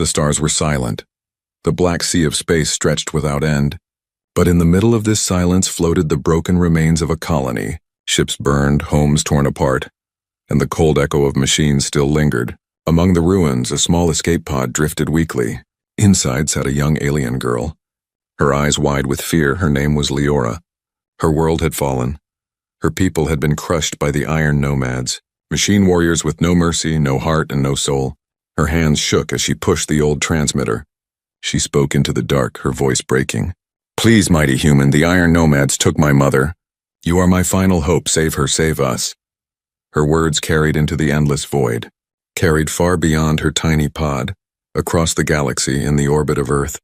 The stars were silent. The black sea of space stretched without end. But in the middle of this silence floated the broken remains of a colony, ships burned, homes torn apart, and the cold echo of machines still lingered. Among the ruins, a small escape pod drifted weakly. Inside sat a young alien girl. Her eyes wide with fear, her name was Leora. Her world had fallen. Her people had been crushed by the Iron Nomads, machine warriors with no mercy, no heart, and no soul. Her hands shook as she pushed the old transmitter. She spoke into the dark, her voice breaking. "Please, mighty human, the Iron Nomads took my mother. You are my final hope, save her, save us." Her words carried into the endless void, carried far beyond her tiny pod, across the galaxy in the orbit of Earth.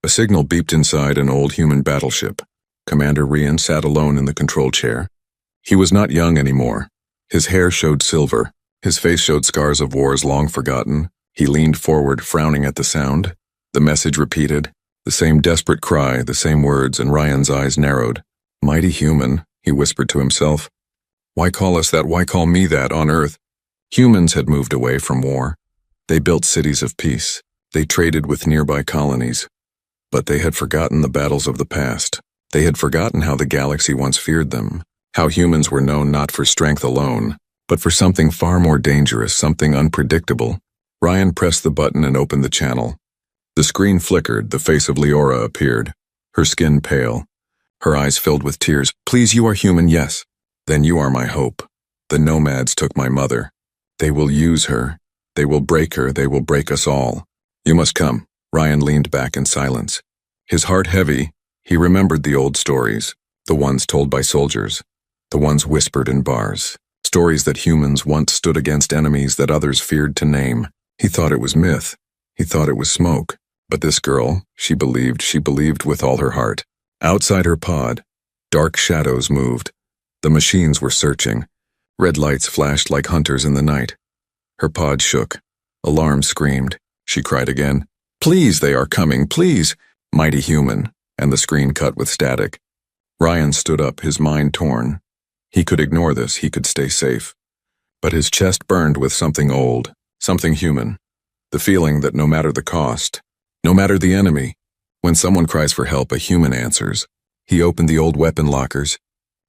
A signal beeped inside an old human battleship. Commander Rian sat alone in the control chair. He was not young anymore. His hair showed silver. His face showed scars of wars long forgotten. He leaned forward, frowning at the sound. The message repeated, the same desperate cry, the same words, and Ryan's eyes narrowed. "Mighty human," he whispered to himself. "Why call us that? Why call me that on Earth?" Humans had moved away from war. They built cities of peace. They traded with nearby colonies. But they had forgotten the battles of the past. They had forgotten how the galaxy once feared them, how humans were known not for strength alone, but for something far more dangerous, something unpredictable. Ryan pressed the button and opened the channel. The screen flickered, the face of Leora appeared, her skin pale, her eyes filled with tears. "Please, you are human, yes. Then you are my hope. The Nomads took my mother. They will use her. They will break her. They will break us all. You must come." Ryan leaned back in silence. His heart heavy, he remembered the old stories, the ones told by soldiers, the ones whispered in bars, stories that humans once stood against enemies that others feared to name. He thought it was myth. He thought it was smoke. But this girl, she believed with all her heart. Outside her pod, dark shadows moved. The machines were searching. Red lights flashed like hunters in the night. Her pod shook. Alarm screamed. She cried again. "Please, they are coming, please!" Mighty human, and the screen cut with static. Ryan stood up, his mind torn. He could ignore this, he could stay safe. But his chest burned with something old, something human. The feeling that no matter the cost, no matter the enemy, when someone cries for help, a human answers. He opened the old weapon lockers.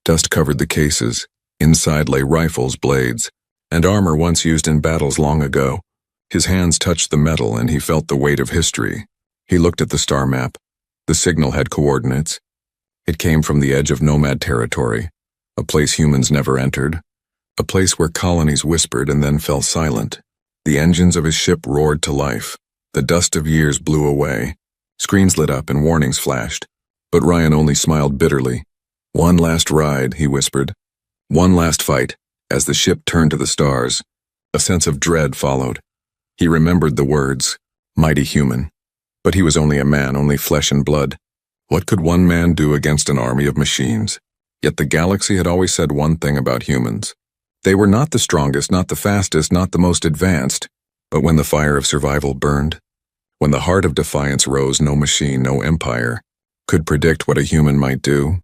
Dust covered the cases. Inside lay rifles, blades, and armor once used in battles long ago. His hands touched the metal and he felt the weight of history. He looked at the star map. The signal had coordinates. It came from the edge of Nomad territory, a place humans never entered, a place where colonies whispered and then fell silent. The engines of his ship roared to life. The dust of years blew away. Screens lit up and warnings flashed. But Ryan only smiled bitterly. "One last ride," he whispered. "One last fight." As the ship turned to the stars, a sense of dread followed. He remembered the words, "Mighty human." But he was only a man, only flesh and blood. What could one man do against an army of machines? Yet the galaxy had always said one thing about humans. They were not the strongest, not the fastest, not the most advanced. But when the fire of survival burned, when the heart of defiance rose, no machine, no empire could predict what a human might do.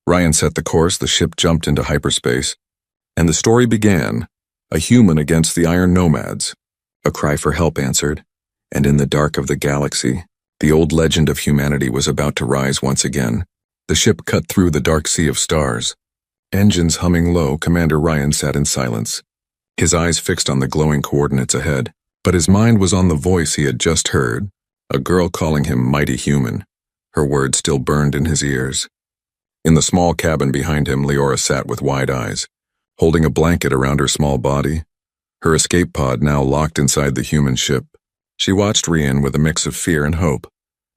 Ryan set the course, the ship jumped into hyperspace, and the story began. A human against the Iron Nomads. A cry for help answered, and in the dark of the galaxy, the old legend of humanity was about to rise once again. The ship cut through the dark sea of stars. Engines humming low, Commander Ryan sat in silence, his eyes fixed on the glowing coordinates ahead. But his mind was on the voice he had just heard, a girl calling him mighty human. Her words still burned in his ears. In the small cabin behind him, Leora sat with wide eyes, holding a blanket around her small body, her escape pod now locked inside the human ship. She watched Rian with a mix of fear and hope.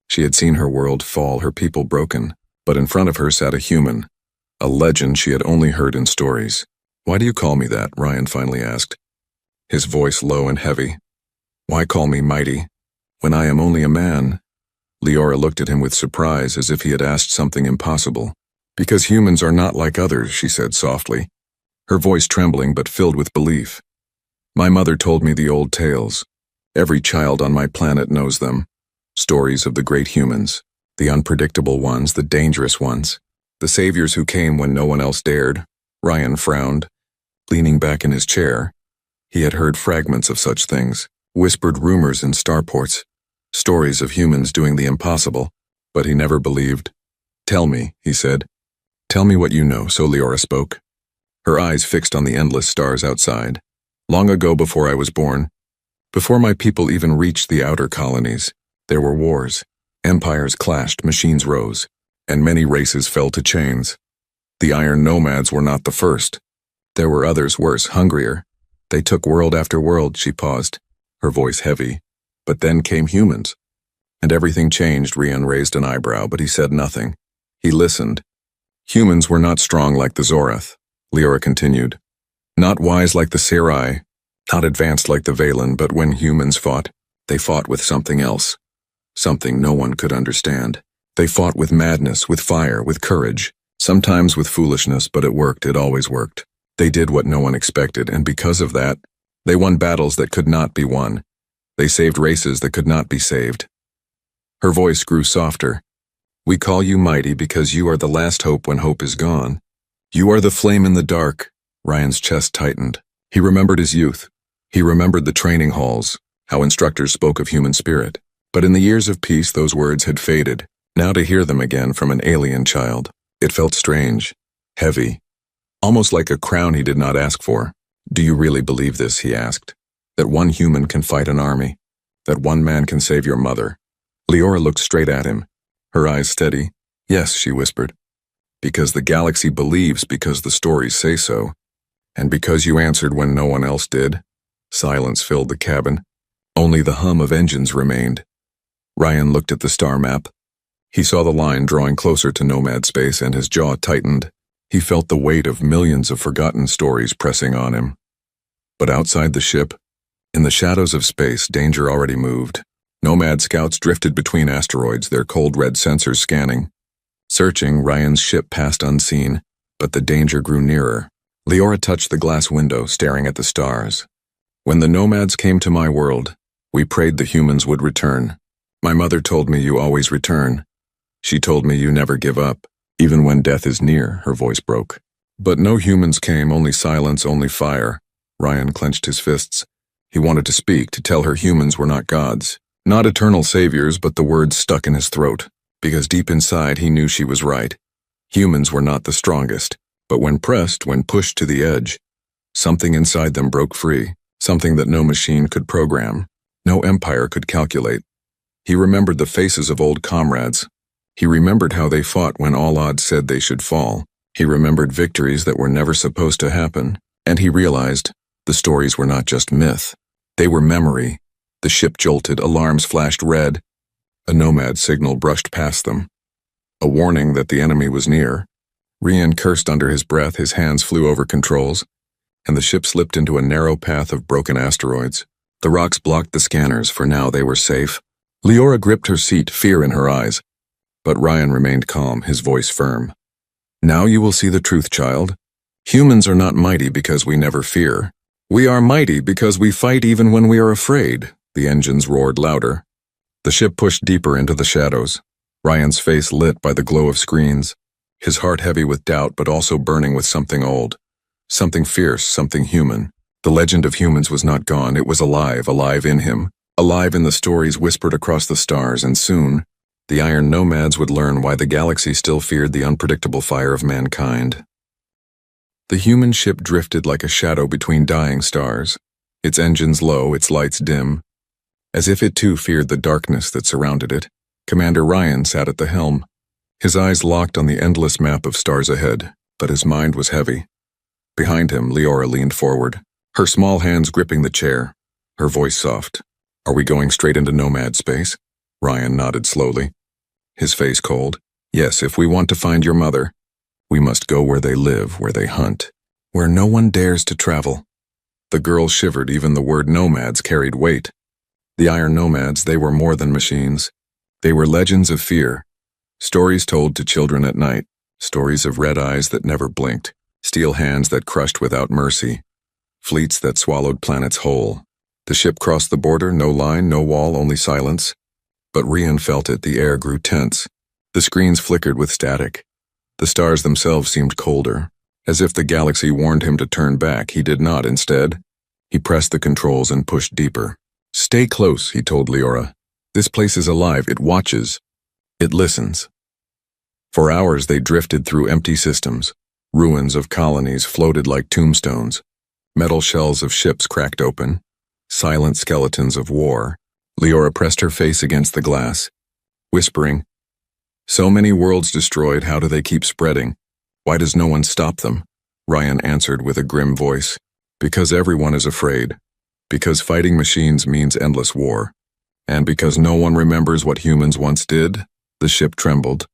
She had seen her world fall, her people broken, but in front of her sat a human, a legend she had only heard in stories. "Why do you call me that?" Ryan finally asked, his voice low and heavy. "Why call me mighty, when I am only a man?" Leora looked at him with surprise, as if he had asked something impossible. "Because humans are not like others," she said softly, her voice trembling but filled with belief. "My mother told me the old tales. Every child on my planet knows them. Stories of the great humans, the unpredictable ones, the dangerous ones, the saviors who came when no one else dared." Ryan frowned, leaning back in his chair. He had heard fragments of such things. whispered rumors in starports, stories of humans doing the impossible, but he never believed. "Tell me," he said. "Tell me what you know," so Leora spoke, her eyes fixed on the endless stars outside. "Long ago, before I was born, before my people even reached the outer colonies, there were wars. Empires clashed, machines rose, and many races fell to chains. The Iron Nomads were not the first. There were others worse, hungrier. They took world after world." She paused, her voice heavy. "But then came humans. And everything changed." Rian raised an eyebrow, but he said nothing. He listened. "Humans were not strong like the Zorath," Leora continued. "Not wise like the Sarai, not advanced like the Valen, but when humans fought, they fought with something else. Something no one could understand. They fought with madness, with fire, with courage, sometimes with foolishness, but it worked, it always worked. They did what no one expected, and because of that, they won battles that could not be won. They saved races that could not be saved." Her voice grew softer. "We call you mighty because you are the last hope when hope is gone. You are the flame in the dark." Ryan's chest tightened. He remembered his youth. He remembered the training halls, how instructors spoke of human spirit. But in the years of peace, those words had faded. Now to hear them again from an alien child, it felt strange, heavy, almost like a crown he did not ask for. "Do you really believe this?" he asked. "That one human can fight an army? That one man can save your mother?" Leora looked straight at him, her eyes steady. "Yes," she whispered. "Because the galaxy believes, because the stories say so. And because you answered when no one else did." Silence filled the cabin. Only the hum of engines remained. Ryan looked at the star map. He saw the line drawing closer to Nomad space, and his jaw tightened. He felt the weight of millions of forgotten stories pressing on him. But outside the ship, in the shadows of space, danger already moved. Nomad scouts drifted between asteroids, their cold red sensors scanning. Searching, Ryan's ship passed unseen, but the danger grew nearer. Leora touched the glass window, staring at the stars. "When the Nomads came to my world, we prayed the humans would return. My mother told me you always return. She told me you never give up, even when death is near." Her voice broke. "But no humans came, only silence, only fire." Ryan clenched his fists. He wanted to speak, to tell her humans were not gods, not eternal saviors, but the words stuck in his throat, because deep inside he knew she was right. Humans were not the strongest, but when pressed, when pushed to the edge, something inside them broke free, something that no machine could program, no empire could calculate. He remembered the faces of old comrades. He remembered how they fought when all odds said they should fall. He remembered victories that were never supposed to happen, and he realized the stories were not just myth. They were memory. The ship jolted, alarms flashed red. A Nomad signal brushed past them, a warning that the enemy was near. Rian cursed under his breath, his hands flew over controls, and the ship slipped into a narrow path of broken asteroids. The rocks blocked the scanners, for now they were safe. Leora gripped her seat, fear in her eyes, but Ryan remained calm, his voice firm. "Now you will see the truth, child. Humans are not mighty because we never fear. We are mighty because we fight even when we are afraid." The engines roared louder. The ship pushed deeper into the shadows, Ryan's face lit by the glow of screens, his heart heavy with doubt but also burning with something old, something fierce, something human. The legend of humans was not gone, it was alive, alive in him, alive in the stories whispered across the stars, and soon, the Iron Nomads would learn why the galaxy still feared the unpredictable fire of mankind. The human ship drifted like a shadow between dying stars, its engines low, its lights dim. As if it too feared the darkness that surrounded it, Commander Ryan sat at the helm, his eyes locked on the endless map of stars ahead, but his mind was heavy. Behind him, Leora leaned forward, her small hands gripping the chair, her voice soft. "Are we going straight into Nomad space?" Ryan nodded slowly, his face cold. "Yes, if we want to find your mother, we must go where they live, where they hunt, where no one dares to travel." The girl shivered, even the word nomads carried weight. The Iron Nomads, they were more than machines. They were legends of fear, stories told to children at night, stories of red eyes that never blinked, steel hands that crushed without mercy, fleets that swallowed planets whole. The ship crossed the border, no line, no wall, only silence. But Rian felt it, the air grew tense. The screens flickered with static. The stars themselves seemed colder, as if the galaxy warned him to turn back. He did not, instead. He pressed the controls and pushed deeper. Stay close, he told Leora. This place is alive. It watches. It listens. For hours they drifted through empty systems. Ruins of colonies floated like tombstones. Metal shells of ships cracked open. Silent skeletons of war. Leora pressed her face against the glass, whispering, "So many worlds destroyed, how do they keep spreading? Why does no one stop them?" Ryan answered with a grim voice, "Because everyone is afraid. Because fighting machines means endless war. And because no one remembers what humans once did." The ship trembled.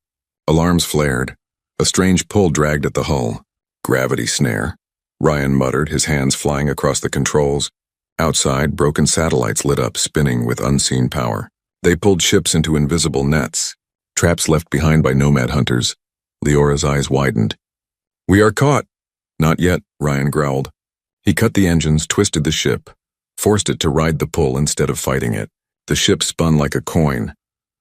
Alarms flared. A strange pull dragged at the hull. "Gravity snare," Ryan muttered, his hands flying across the controls. Outside, broken satellites lit up, spinning with unseen power. They pulled ships into invisible nets, traps left behind by nomad hunters. Leora's eyes widened. "We are caught." "Not yet," Ryan growled. He cut the engines, twisted the ship, forced it to ride the pull instead of fighting it. The ship spun like a coin.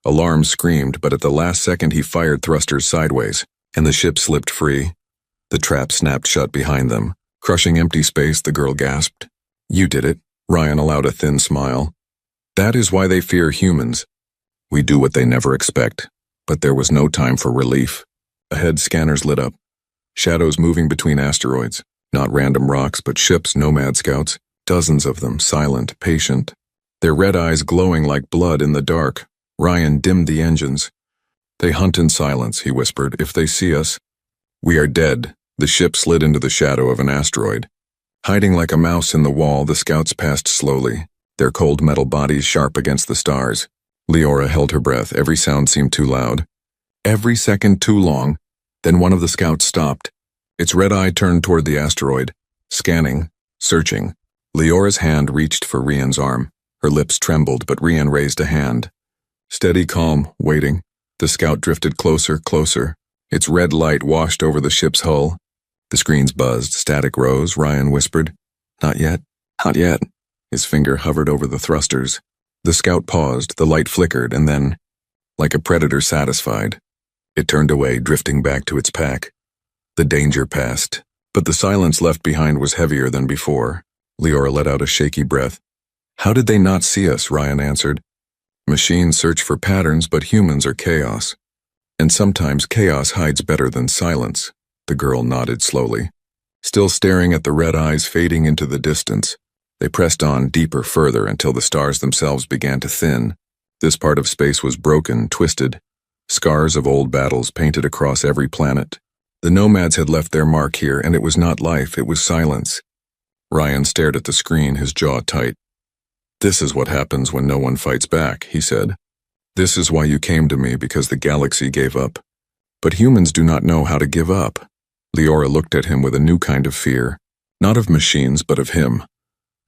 Alarms screamed, but at the last second he fired thrusters sideways, and the ship slipped free. The trap snapped shut behind them. Crushing empty space, the girl gasped. "You did it," Ryan allowed a thin smile. "That is why they fear humans. We do what they never expect." But there was no time for relief. Ahead, scanners lit up. Shadows moving between asteroids. Not random rocks, but ships, nomad scouts. Dozens of them, silent, patient. Their red eyes glowing like blood in the dark. Ryan dimmed the engines. "They hunt in silence," he whispered. "If they see us, we are dead." The ship slid into the shadow of an asteroid. Hiding like a mouse in the wall, the scouts passed slowly, their cold metal bodies sharp against the stars. Leora held her breath. Every sound seemed too loud. Every second too long. Then one of the scouts stopped. Its red eye turned toward the asteroid, scanning, searching. Leora's hand reached for Rian's arm. Her lips trembled, but Rian raised a hand. Steady, calm, waiting. The scout drifted closer, closer. Its red light washed over the ship's hull. The screens buzzed, static rose. Ryan whispered, "Not yet, not yet." His finger hovered over the thrusters. The scout paused, the light flickered, and then, like a predator satisfied, it turned away, drifting back to its pack. The danger passed, but the silence left behind was heavier than before. Leora let out a shaky breath. "How did they not see us?" Ryan answered. "Machines search for patterns, but humans are chaos. And sometimes chaos hides better than silence." The girl nodded slowly. Still staring at the red eyes fading into the distance, they pressed on deeper, further, until the stars themselves began to thin. This part of space was broken, twisted. Scars of old battles painted across every planet. The nomads had left their mark here, and it was not life, it was silence. Ryan stared at the screen, his jaw tight. "This is what happens when no one fights back," he said. "This is why you came to me, because the galaxy gave up. But humans do not know how to give up." Leora looked at him with a new kind of fear, not of machines, but of him,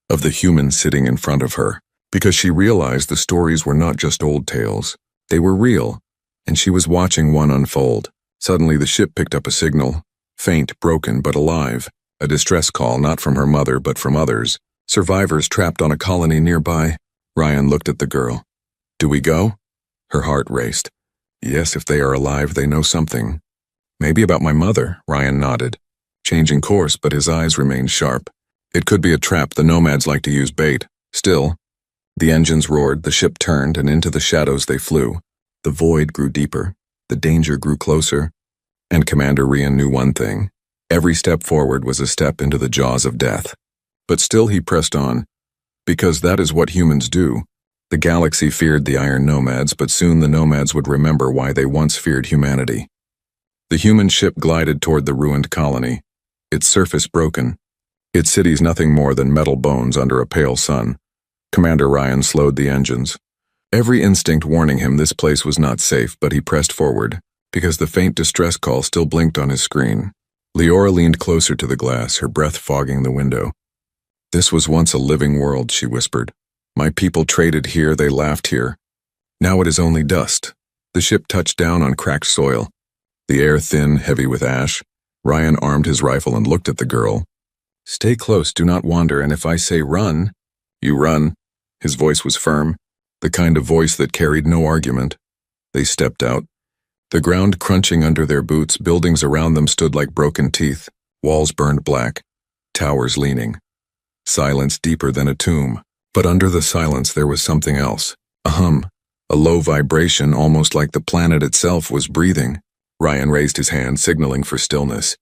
of the human sitting in front of her, because she realized the stories were not just old tales. They were real, and she was watching one unfold. Suddenly the ship picked up a signal, faint, broken, but alive, a distress call not from her mother but from others, survivors trapped on a colony nearby. Ryan looked at the girl. "Do we go?" Her heart raced. "Yes, if they are alive, they know something." "Maybe about my mother," Ryan nodded, changing course, but his eyes remained sharp. "It could be a trap. The nomads like to use bait. Still." The engines roared, the ship turned, and into the shadows they flew. The void grew deeper, the danger grew closer, and Commander Rian knew one thing. Every step forward was a step into the jaws of death. But still he pressed on, because that is what humans do. The galaxy feared the Iron Nomads, but soon the nomads would remember why they once feared humanity. The human ship glided toward the ruined colony, its surface broken, its cities nothing more than metal bones under a pale sun. Commander Ryan slowed the engines. Every instinct warning him this place was not safe, but he pressed forward, because the faint distress call still blinked on his screen. Leora leaned closer to the glass, her breath fogging the window. "This was once a living world," she whispered. "My people traded here, they laughed here. Now it is only dust." The ship touched down on cracked soil, the air thin, heavy with ash. Ryan armed his rifle and looked at the girl. "Stay close, do not wander, and if I say run, you run." His voice was firm, the kind of voice that carried no argument. They stepped out. The ground crunching under their boots, buildings around them stood like broken teeth, walls burned black, towers leaning. Silence deeper than a tomb. But under the silence there was something else. A hum. A low vibration, almost like the planet itself was breathing. Ryan raised his hand, signaling for stillness.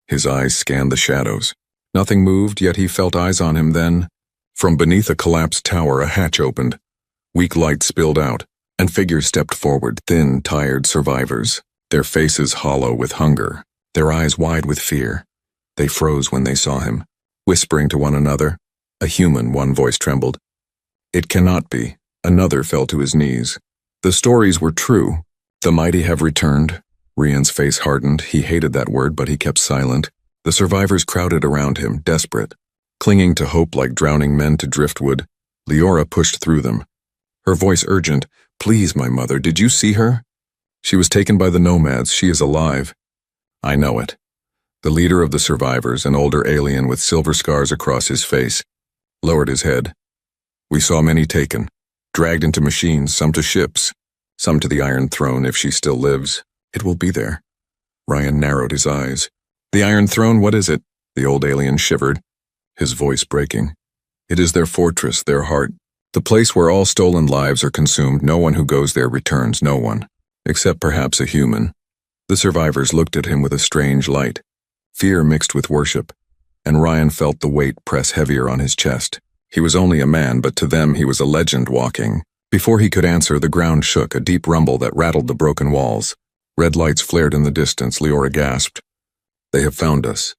His eyes scanned the shadows. Nothing moved, yet he felt eyes on him then. From beneath a collapsed tower, a hatch opened. Weak light spilled out, and figures stepped forward, thin, tired survivors, their faces hollow with hunger, their eyes wide with fear. They froze when they saw him, whispering to one another. A human, one voice trembled. It cannot be. Another fell to his knees. The stories were true. The mighty have returned. Rian's face hardened. He hated that word, but he kept silent. The survivors crowded around him, desperate. Clinging to hope like drowning men to driftwood, Leora pushed through them. Her voice urgent. Please, my mother, did you see her? She was taken by the Nomads. She is alive. I know it. The leader of the survivors, an older alien with silver scars across his face, lowered his head. We saw many taken, dragged into machines, some to ships, some to the Iron Throne if she still lives. It will be there. Ryan narrowed his eyes. The Iron Throne, what is it? The old alien shivered, his voice breaking. It is their fortress, their heart, the place where all stolen lives are consumed. No one who goes there returns, no one, except perhaps a human. The survivors looked at him with a strange light, fear mixed with worship, and Ryan felt the weight press heavier on his chest. He was only a man, but to them he was a legend walking. Before he could answer, the ground shook, a deep rumble that rattled the broken walls. Red lights flared in the distance. Leora gasped. They have found us.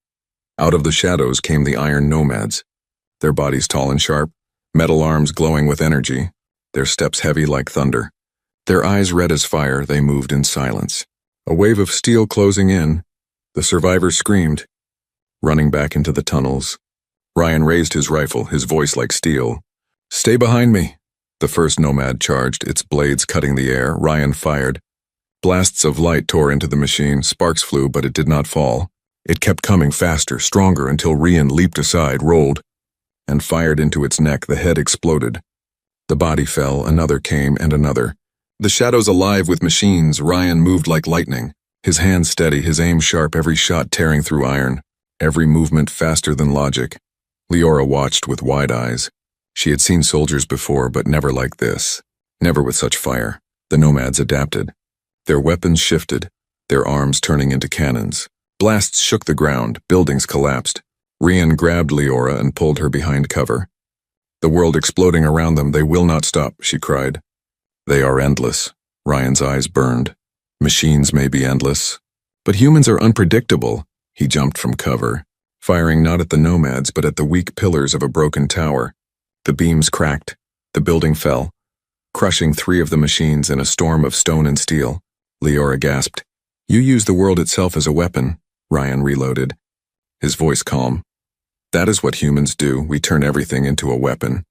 Out of the shadows came the Iron Nomads, their bodies tall and sharp, metal arms glowing with energy, their steps heavy like thunder. Their eyes red as fire, they moved in silence. A wave of steel closing in. The survivors screamed, running back into the tunnels. Ryan raised his rifle, his voice like steel. Stay behind me. The first Nomad charged, its blades cutting the air. Ryan fired. Blasts of light tore into the machine. Sparks flew, but it did not fall. It kept coming faster, stronger, until Rian leaped aside, rolled, and fired into its neck. The head exploded. The body fell, another came, and another. The shadows alive with machines. Ryan moved like lightning, his hands steady, his aim sharp, every shot tearing through iron, every movement faster than logic. Leora watched with wide eyes. She had seen soldiers before, but never like this. Never with such fire. The Nomads adapted. Their weapons shifted, their arms turning into cannons. Blasts shook the ground, buildings collapsed. Rian grabbed Leora and pulled her behind cover. The world exploding around them. They will not stop, she cried. They are endless. Ryan's eyes burned. Machines may be endless, but humans are unpredictable. He jumped from cover, firing not at the Nomads but at the weak pillars of a broken tower. The beams cracked. The building fell, crushing 3 of the machines in a storm of stone and steel. Leora gasped. You use the world itself as a weapon. Ryan reloaded, his voice calm. That is what humans do. We turn everything into a weapon,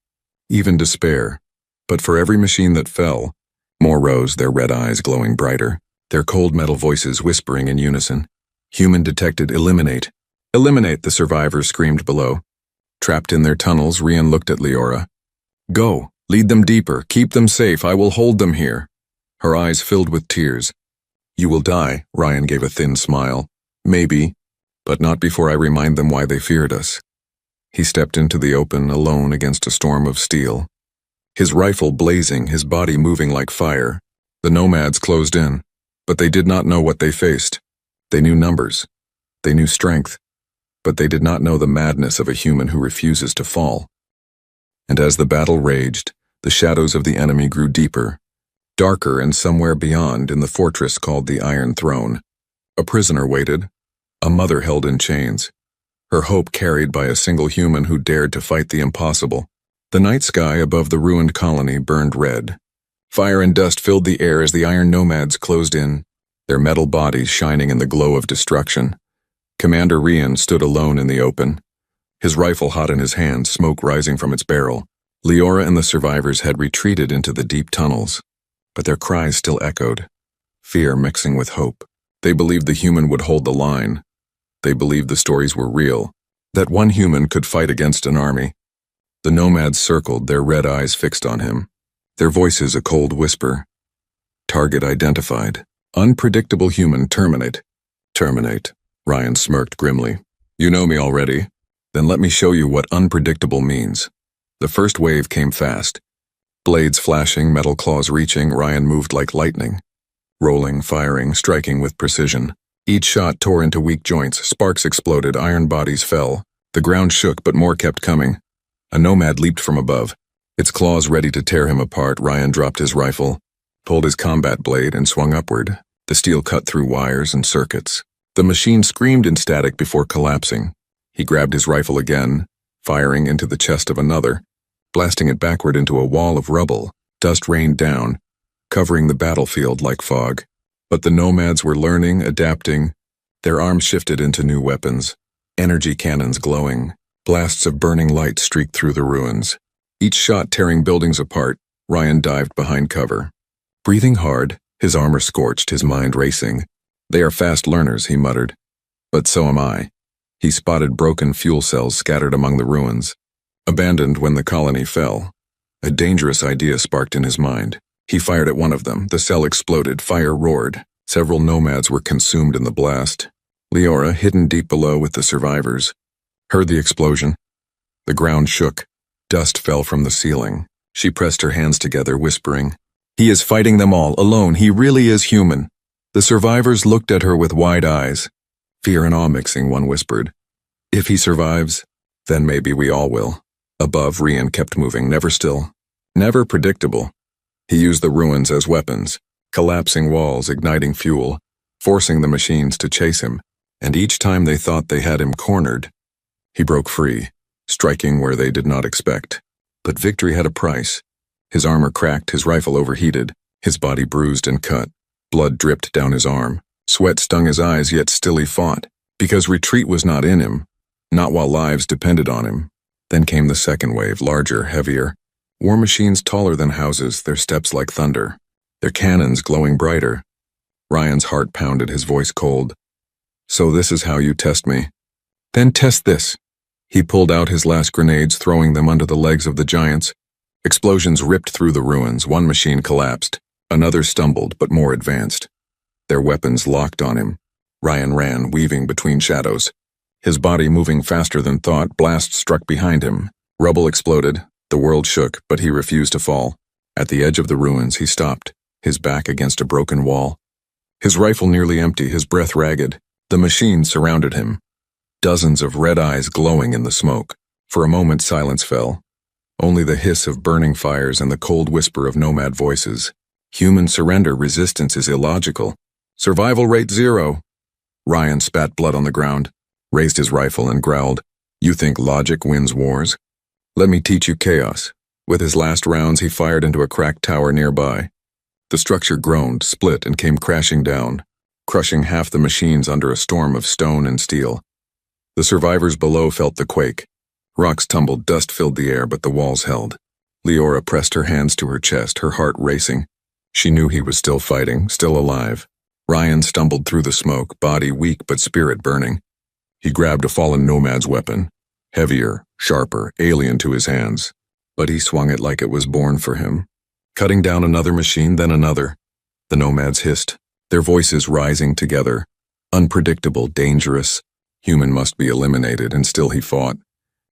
even despair. But for every machine that fell, more rose, their red eyes glowing brighter, their cold metal voices whispering in unison. Human detected. Eliminate. Eliminate, the survivors screamed below. Trapped in their tunnels, Rian looked at Leora. Go, lead them deeper, keep them safe, I will hold them here. Her eyes filled with tears. You will die, Ryan gave a thin smile. Maybe, but not before I remind them why they feared us. He stepped into the open, alone against a storm of steel. His rifle blazing, his body moving like fire. The Nomads closed in, but they did not know what they faced. They knew numbers. They knew strength. But they did not know the madness of a human who refuses to fall. And as the battle raged, the shadows of the enemy grew deeper, darker, and somewhere beyond, in the fortress called the Iron Throne, a prisoner waited, a mother held in chains, her hope carried by a single human who dared to fight the impossible. The night sky above the ruined colony burned red. Fire and dust filled the air as the Iron Nomads closed in, their metal bodies shining in the glow of destruction. Commander Rian stood alone in the open, his rifle hot in his hand, smoke rising from its barrel. Leora and the survivors had retreated into the deep tunnels, but their cries still echoed, fear mixing with hope. They believed the human would hold the line. They believed the stories were real, that one human could fight against an army. The Nomads circled, their red eyes fixed on him, their voices a cold whisper. Target identified. Unpredictable human, terminate. Terminate. Ryan smirked grimly. You know me already. Then let me show you what unpredictable means. The first wave came fast. Blades flashing, metal claws reaching, Ryan moved like lightning. Rolling, firing, striking with precision. Each shot tore into weak joints, sparks exploded, iron bodies fell. The ground shook, but more kept coming. A nomad leaped from above. Its claws ready to tear him apart, Ryan dropped his rifle, pulled his combat blade, and swung upward. The steel cut through wires and circuits. The machine screamed in static before collapsing. He grabbed his rifle again, firing into the chest of another, blasting it backward into a wall of rubble. Dust rained down, covering the battlefield like fog. But the nomads were learning, adapting. Their arms shifted into new weapons. Energy cannons glowing. Blasts of burning light streaked through the ruins. Each shot tearing buildings apart. Ryan dived behind cover. Breathing hard, his armor scorched, his mind racing. "They are fast learners," he muttered. "But so am I." He spotted broken fuel cells scattered among the ruins. Abandoned when the colony fell. A dangerous idea sparked in his mind. He fired at one of them. The cell exploded. Fire roared. Several nomads were consumed in the blast. Leora, hidden deep below with the survivors, heard the explosion. The ground shook. Dust fell from the ceiling. She pressed her hands together, whispering, "He is fighting them all, alone. He really is human." The survivors looked at her with wide eyes. Fear and awe mixing, one whispered, "If he survives, then maybe we all will." Above, Ryan kept moving, never still, never predictable. He used the ruins as weapons, collapsing walls, igniting fuel, forcing the machines to chase him, and each time they thought they had him cornered, he broke free, striking where they did not expect. But victory had a price. His armor cracked, his rifle overheated, his body bruised and cut. Blood dripped down his arm. Sweat stung his eyes, yet still he fought, because retreat was not in him, not while lives depended on him. Then came the second wave, larger, heavier. War machines taller than houses, their steps like thunder, their cannons glowing brighter. Ryan's heart pounded, his voice cold. "So this is how you test me. Then test this." He pulled out his last grenades, throwing them under the legs of the giants. Explosions ripped through the ruins. One machine collapsed. Another stumbled, but more advanced. Their weapons locked on him. Ryan ran, weaving between shadows. His body moving faster than thought, blasts struck behind him. Rubble exploded. The world shook, but he refused to fall. At the edge of the ruins, he stopped, his back against a broken wall. His rifle nearly empty, his breath ragged. The machines surrounded him. Dozens of red eyes glowing in the smoke. For a moment, silence fell. Only the hiss of burning fires and the cold whisper of nomad voices. Human surrender, resistance is illogical. Survival rate 0. Ryan spat blood on the ground, raised his rifle and growled, "You think logic wins wars? Let me teach you chaos." With his last rounds, he fired into a cracked tower nearby. The structure groaned, split, and came crashing down, crushing half the machines under a storm of stone and steel. The survivors below felt the quake. Rocks tumbled, dust filled the air, but the walls held. Leora pressed her hands to her chest, her heart racing. She knew he was still fighting, still alive. Ryan stumbled through the smoke, body weak but spirit burning. He grabbed a fallen nomad's weapon, heavier, sharper, alien to his hands. But he swung it like it was born for him, cutting down another machine, then another. The nomads hissed, their voices rising together. Unpredictable, dangerous. Human must be eliminated, and still he fought.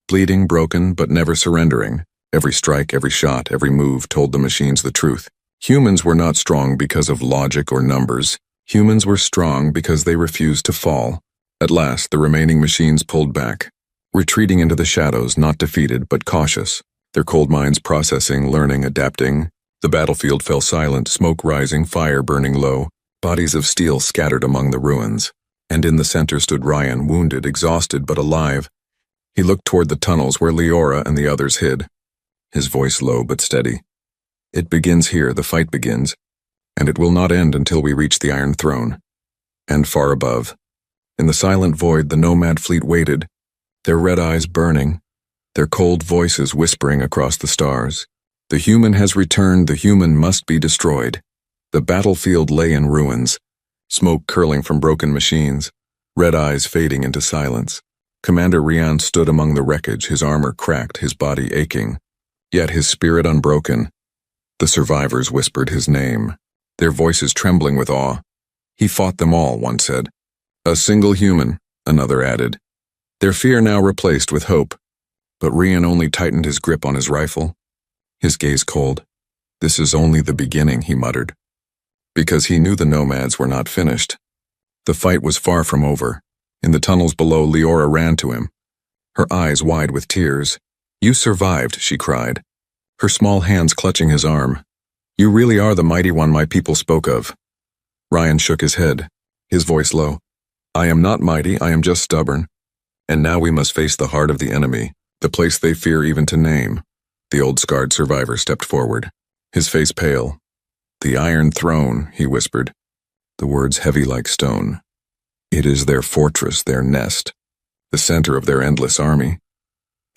Bleeding, broken, but never surrendering. Every strike, every shot, every move told the machines the truth. Humans were not strong because of logic or numbers. Humans were strong because they refused to fall. At last, the remaining machines pulled back, retreating into the shadows, not defeated, but cautious. Their cold minds processing, learning, adapting. The battlefield fell silent, smoke rising, fire burning low, bodies of steel scattered among the ruins. And in the center stood Ryan, wounded, exhausted, but alive. He looked toward the tunnels where Leora and the others hid, his voice low but steady. "It begins here, the fight begins, and it will not end until we reach the Iron Throne." And far above, in the silent void, the nomad fleet waited, their red eyes burning, their cold voices whispering across the stars. The human has returned, the human must be destroyed. The battlefield lay in ruins, smoke curling from broken machines, red eyes fading into silence. Commander Ryan stood among the wreckage, his armor cracked, his body aching, yet his spirit unbroken. The survivors whispered his name, their voices trembling with awe. "He fought them all," one said. "A single human," another added. Their fear now replaced with hope. But Rian only tightened his grip on his rifle, his gaze cold. "This is only the beginning," he muttered. Because he knew the Nomads were not finished. The fight was far from over. In the tunnels below, Leora ran to him, her eyes wide with tears. "You survived," she cried, her small hands clutching his arm. "You really are the mighty one my people spoke of." Ryan shook his head, his voice low. "I am not mighty, I am just stubborn. And now we must face the heart of the enemy, the place they fear even to name." The old scarred survivor stepped forward, his face pale. "The Iron Throne," he whispered, the words heavy like stone. "It is their fortress, their nest, the center of their endless army.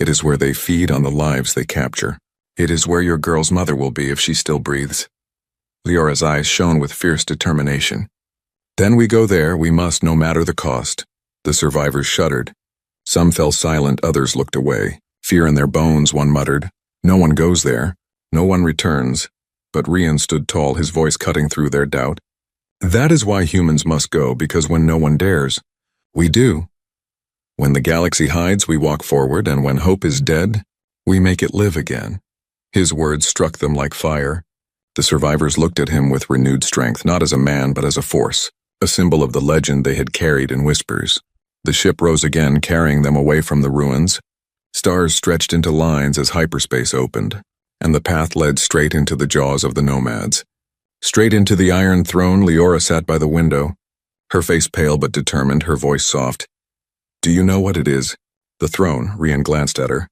It is where they feed on the lives they capture. It is where your girl's mother will be if she still breathes." Leora's eyes shone with fierce determination. "Then we go there, we must, no matter the cost." The survivors shuddered. Some fell silent, others looked away. Fear in their bones, one muttered. "No one goes there. No one returns." But Rian stood tall, his voice cutting through their doubt. "That is why humans must go, because when no one dares, we do. When the galaxy hides, we walk forward, and when hope is dead, we make it live again." His words struck them like fire. The survivors looked at him with renewed strength, not as a man but as a force, a symbol of the legend they had carried in whispers. The ship rose again, carrying them away from the ruins. Stars stretched into lines as hyperspace opened, and the path led straight into the jaws of the Nomads. Straight into the Iron Throne. Leora sat by the window, her face pale but determined, her voice soft. "Do you know what it is?" "The throne," Rian glanced at her.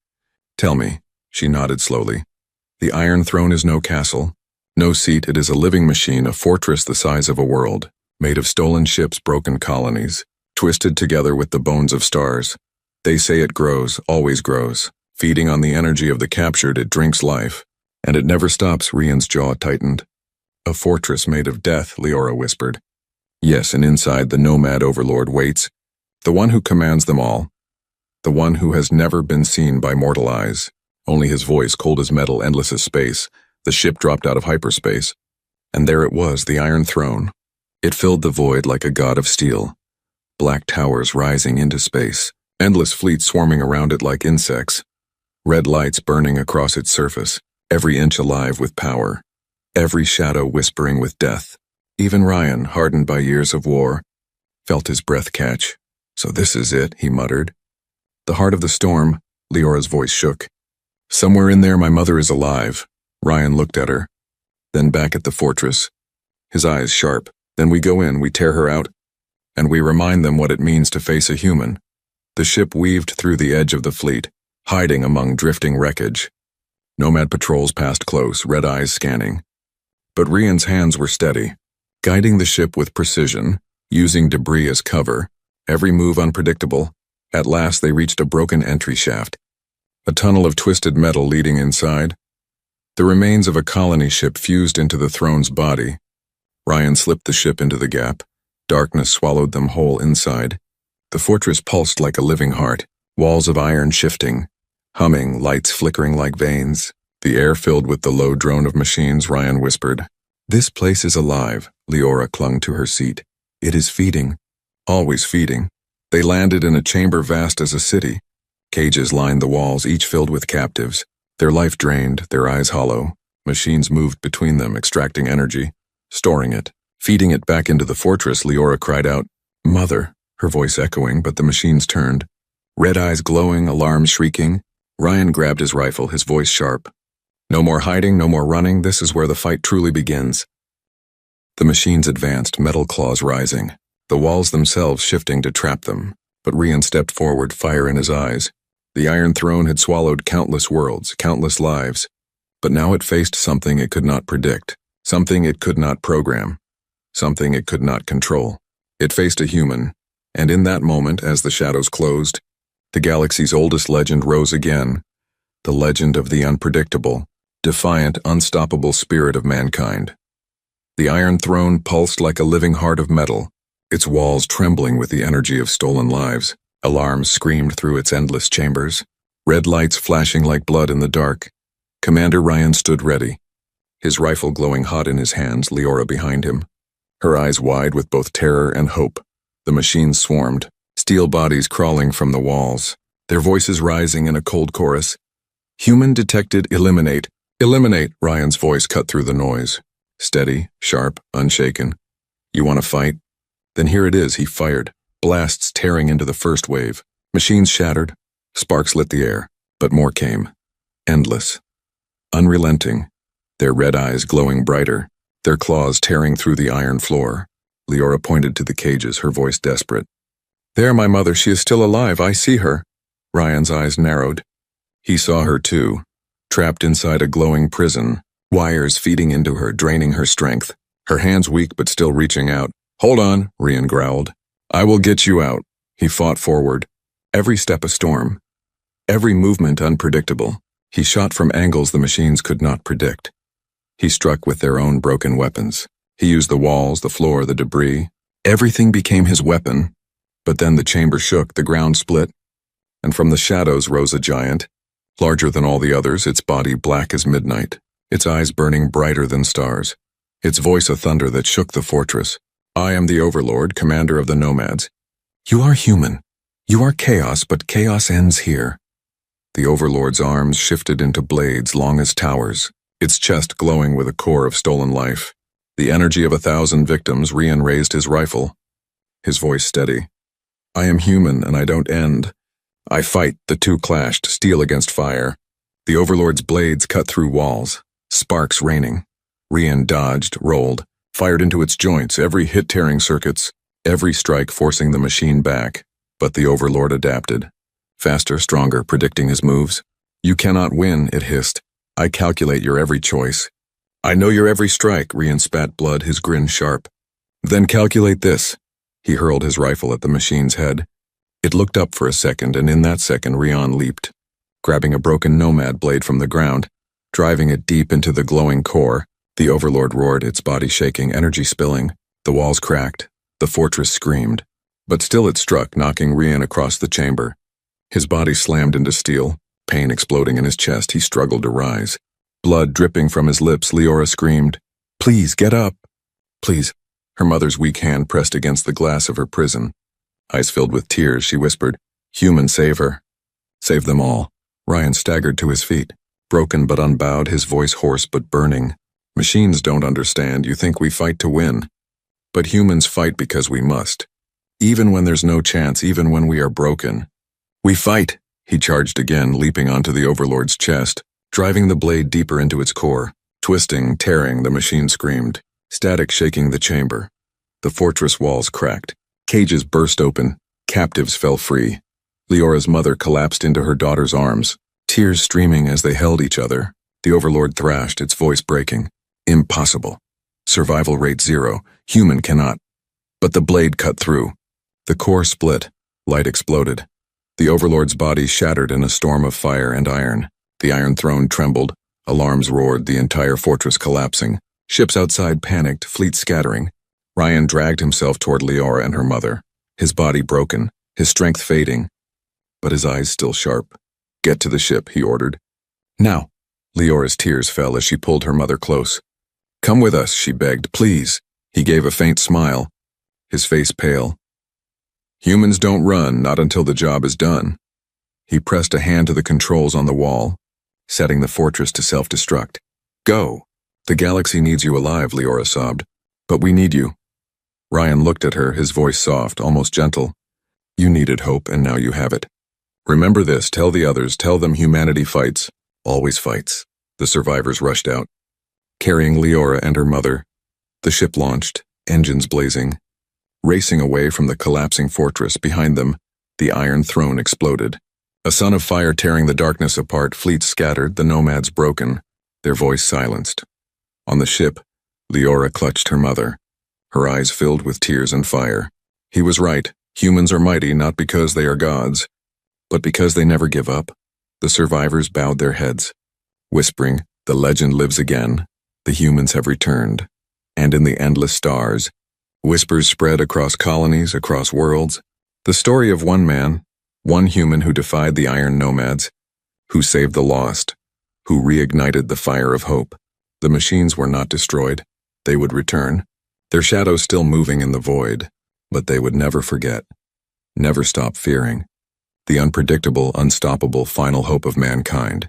"Tell me." She nodded slowly. "The Iron Throne is no castle, no seat. It is a living machine, a fortress the size of a world, made of stolen ships, broken colonies, twisted together with the bones of stars. They say it grows, always grows. Feeding on the energy of the captured, it drinks life. And it never stops." Rian's jaw tightened. "A fortress made of death," Leora whispered. "Yes, and inside the Nomad overlord waits, the one who commands them all, the one who has never been seen by mortal eyes." Only his voice, cold as metal, endless as space. The ship dropped out of hyperspace. And there it was, the Iron Throne. It filled the void like a god of steel. Black towers rising into space, endless fleets swarming around it like insects. Red lights burning across its surface, every inch alive with power, every shadow whispering with death. Even Ryan, hardened by years of war, felt his breath catch. "So this is it," he muttered. "The heart of the storm." Leora's voice shook. "Somewhere in there my mother is alive." Ryan looked at her, then back at the fortress, his eyes sharp. "Then we go in, we tear her out, and we remind them what it means to face a human." The ship weaved through the edge of the fleet, hiding among drifting wreckage. Nomad patrols passed close, red eyes scanning. But Rian's hands were steady, guiding the ship with precision, using debris as cover, every move unpredictable. At last they reached a broken entry shaft, a tunnel of twisted metal leading inside. The remains of a colony ship fused into the throne's body. Ryan slipped the ship into the gap. Darkness swallowed them whole inside. The fortress pulsed like a living heart, walls of iron shifting, humming, lights flickering like veins. The air filled with the low drone of machines. Ryan whispered, "This place is alive." Leora clung to her seat. "It is feeding, always feeding." They landed in a chamber vast as a city. Cages lined the walls, each filled with captives, their life drained, their eyes hollow. Machines moved between them, extracting energy, storing it, feeding it back into the fortress. Leora cried out, "Mother," her voice echoing, but the machines turned. Red eyes glowing, alarms shrieking. Ryan grabbed his rifle, his voice sharp. "No more hiding, no more running. This is where the fight truly begins." The machines advanced, metal claws rising, the walls themselves shifting to trap them. But Rian stepped forward, fire in his eyes. The Iron Throne had swallowed countless worlds, countless lives. But now it faced something it could not predict, something it could not program, something it could not control. It faced a human, and in that moment, as the shadows closed, the galaxy's oldest legend rose again, the legend of the unpredictable, defiant, unstoppable spirit of mankind. The Iron Throne pulsed like a living heart of metal, its walls trembling with the energy of stolen lives. Alarms screamed through its endless chambers, red lights flashing like blood in the dark. Commander Ryan stood ready, his rifle glowing hot in his hands, Leora behind him, her eyes wide with both terror and hope. The machines swarmed, steel bodies crawling from the walls, their voices rising in a cold chorus. Human detected, eliminate. Eliminate, Ryan's voice cut through the noise. Steady, sharp, unshaken. You want to fight? Then here it is, he fired. Blasts tearing into the first wave. Machines shattered. Sparks lit the air. But more came. Endless. Unrelenting. Their red eyes glowing brighter. Their claws tearing through the iron floor. Leora pointed to the cages, her voice desperate. There, my mother, she is still alive, I see her. Ryan's eyes narrowed. He saw her too, trapped inside a glowing prison, wires feeding into her, draining her strength. Her hands weak but still reaching out. Hold on, Ryan growled. I will get you out. He fought forward. Every step a storm. Every movement unpredictable. He shot from angles the machines could not predict. He struck with their own broken weapons. He used the walls, the floor, the debris. Everything became his weapon. But then the chamber shook, the ground split, and from the shadows rose a giant, larger than all the others, its body black as midnight, its eyes burning brighter than stars, its voice a thunder that shook the fortress. I am the Overlord, commander of the Nomads. You are human. You are chaos, but chaos ends here. The Overlord's arms shifted into blades long as towers, its chest glowing with a core of stolen life. The energy of 1,000 victims, Ryan raised his rifle, his voice steady. I am human, and I don't end. I fight. The two clashed, steel against fire. The Overlord's blades cut through walls, sparks raining. Ryan dodged, rolled, fired into its joints, every hit tearing circuits, every strike forcing the machine back. But the Overlord adapted. Faster, stronger, predicting his moves. You cannot win, it hissed. I calculate your every choice. I know your every strike, Ryan spat blood, his grin sharp. Then calculate this. He hurled his rifle at the machine's head. It looked up for a second, and in that second Ryan leaped, grabbing a broken nomad blade from the ground, driving it deep into the glowing core. The Overlord roared, its body shaking, energy spilling. The walls cracked. The fortress screamed. But still it struck, knocking Ryan across the chamber. His body slammed into steel, pain exploding in his chest. He struggled to rise. Blood dripping from his lips, Leora screamed, Please, get up. Please. Her mother's weak hand pressed against the glass of her prison. Eyes filled with tears, she whispered, Human, save her. Save them all. Ryan staggered to his feet, broken but unbowed, his voice hoarse but burning. Machines don't understand. You think we fight to win. But humans fight because we must. Even when there's no chance, even when we are broken. We fight, he charged again, leaping onto the Overlord's chest, driving the blade deeper into its core. Twisting, tearing, the machine screamed. Static shaking the chamber. The fortress walls cracked. Cages burst open. Captives fell free. Leora's mother collapsed into her daughter's arms, tears streaming as they held each other. The Overlord thrashed, its voice breaking. Impossible. Survival rate 0. Human cannot. But the blade cut through. The core split. Light exploded. The Overlord's body shattered in a storm of fire and iron. The Iron Throne trembled. Alarms roared, the entire fortress collapsing. Ships outside panicked, fleets scattering. Ryan dragged himself toward Leora and her mother, his body broken, his strength fading, but his eyes still sharp. Get to the ship, he ordered. Now. Leora's tears fell as she pulled her mother close. Come with us, she begged, please. He gave a faint smile, his face pale. Humans don't run, not until the job is done. He pressed a hand to the controls on the wall, setting the fortress to self-destruct. Go. The galaxy needs you alive, Leora sobbed. But we need you. Ryan looked at her, his voice soft, almost gentle. You needed hope, and now you have it. Remember this, tell the others, tell them humanity fights, always fights. The survivors rushed out, carrying Leora and her mother. The ship launched, engines blazing. Racing away from the collapsing fortress behind them, the Iron Throne exploded. A sun of fire tearing the darkness apart, fleets scattered, the Nomads broken, their voice silenced. On the ship, Leora clutched her mother, her eyes filled with tears and fire. He was right. Humans are mighty not because they are gods, but because they never give up. The survivors bowed their heads, whispering, the legend lives again. The humans have returned. And in the endless stars, whispers spread across colonies, across worlds. The story of one man, one human who defied the Iron Nomads, who saved the lost, who reignited the fire of hope. The machines were not destroyed. They would return, their shadows still moving in the void, but they would never forget, never stop fearing. the unpredictable, unstoppable final hope of mankind.